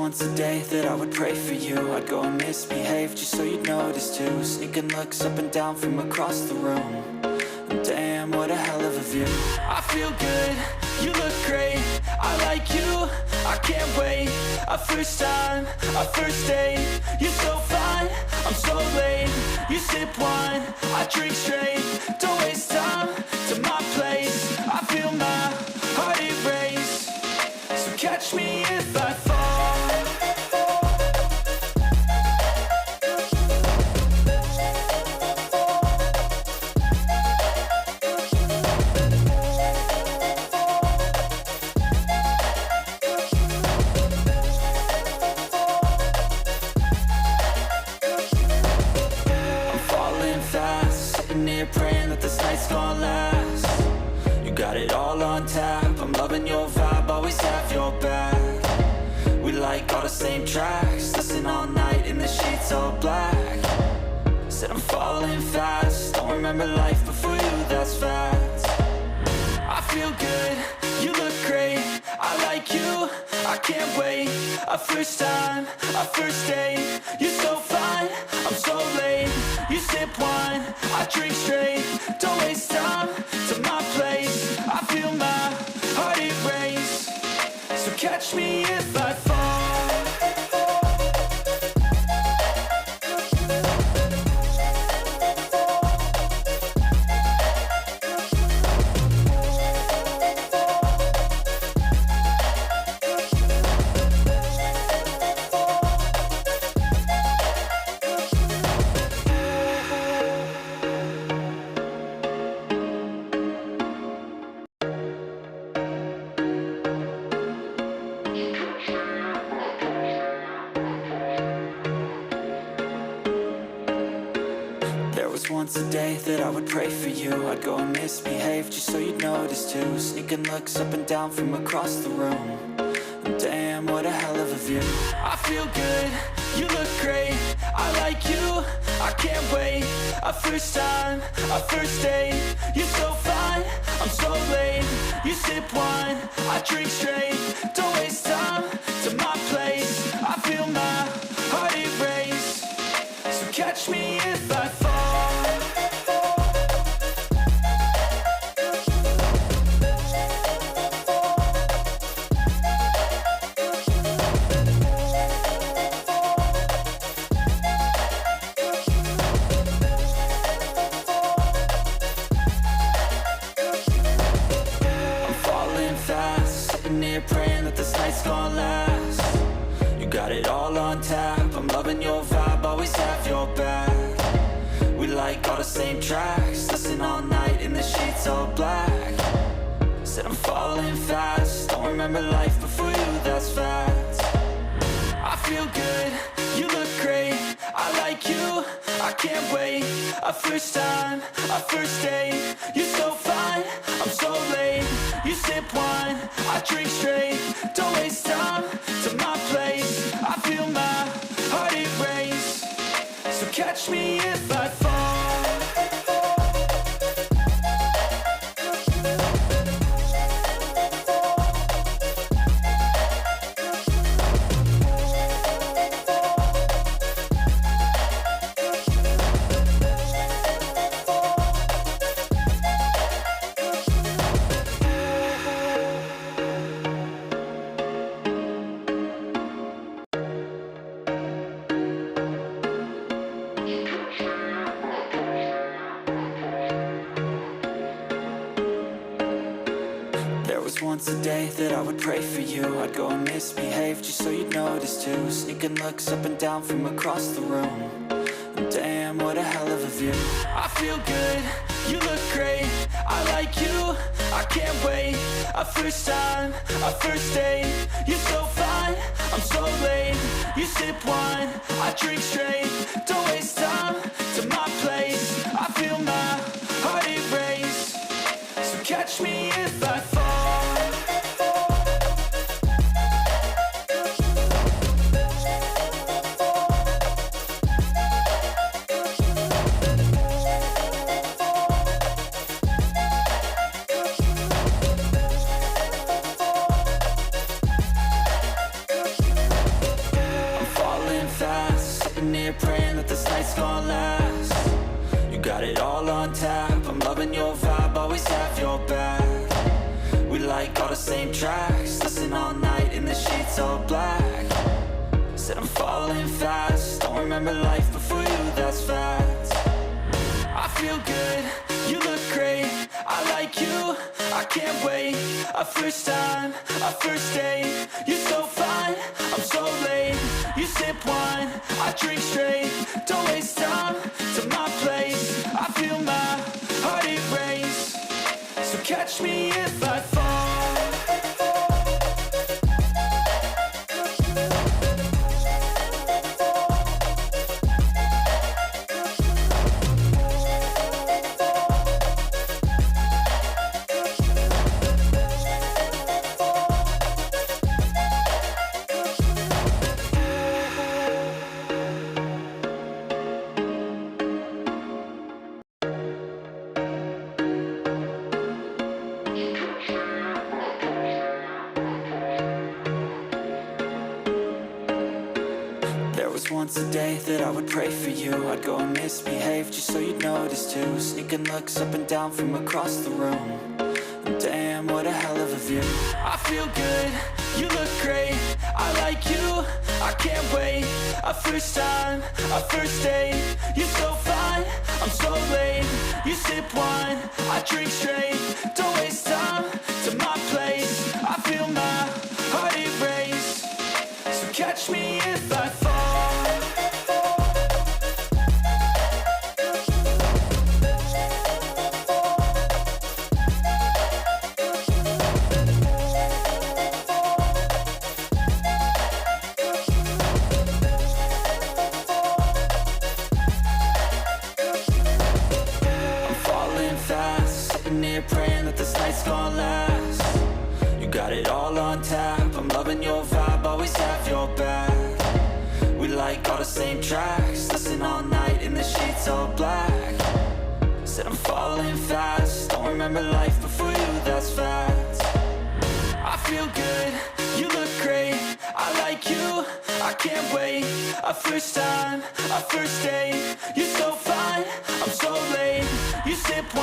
once a day that I would pray for you. I'd go and misbehave just so you'd notice too. Sneaking looks up and down from across the room. And damn, what a hell of a view. I feel good, you look great, I like you, I can't wait. A first time, a first date, you're so fine, I'm so late. You sip wine, I drink straight, don't waste time to my place. I feel my heart erase, so catch me if I fall. Praying that this night's gonna last. You got it all on tap, I'm loving your vibe, always have your back. We like all the same tracks, listen all night in the sheets all black. Said I'm falling fast, don't remember life before you, that's facts. I feel good, you look great, I like you, I can't wait. A first time, a first date, you're so fine, I'm so late. You sip wine, I drink straight, don't waste time to my place. I feel my heart erase, so catch me if I fall. Once a day that I would pray for you. I'd go and misbehave just so you'd notice too. Sneaking looks up and down from across the room. And damn, what a hell of a view. I feel good, you look great, I like you, I can't wait. A first time, a first date, you're so fine, I'm so late. You sip wine, I drink straight, don't waste time to my place. I feel my heart erase, so catch me if I fall. Praying that this night's gonna last. You got it all on tap, I'm loving your vibe, always have your back. We like all the same tracks, listen all night in the sheets all black. Said I'm falling fast, don't remember life before you, that's facts. I feel good, you look great, I like you, I can't wait. A first time, a first date, you're so fine, I'm so late. You sip wine, I drink straight, don't waste time to my place. I feel my heart erase, so catch me if I fall. Once a day that I would pray for you. I'd go and misbehave just so you'd notice too. Sneaking looks up and down from across the room. And damn, what a hell of a view. I feel good, you look great, I like you, I can't wait. A first time, a first date, you're so fine, I'm so late. You sip wine, I drink straight, don't waste time to my place. I feel my heart erase, so catch me if I fall. night's gonna last. You got it all on tap, I'm loving your vibe, always have your back. We like all the same tracks, listen all night in the sheets all black. Said I'm falling fast, don't remember life before you, that's fact. I feel good, you look great, I like you, I can't wait. A first time, a first date, you're so fine, I'm so late. You sip wine, I drink straight, don't waste time to my place. I feel my heart erase, so catch me if I fall. Once a day that I would pray for you, I'd go and misbehave just so you'd notice too. Sneaking looks up and down from across the room, and damn, what a hell of a view. I feel good, you look great, I like you, I can't wait. A first time, a first date, you're so fine, I'm so late. You sip wine, I drink straight, don't waste time to my place. I feel my heart erase, so catch me if I fall. Praying that this night's gonna last. You got it all on tap, I'm loving your vibe, always have your back. We like all the same tracks, listen all night in the sheets all black. Said I'm falling fast, don't remember life before you, that's fact. I feel good, you look great, I like you, I can't wait. A first time, a first date, you're so fine, I'm so late. You sip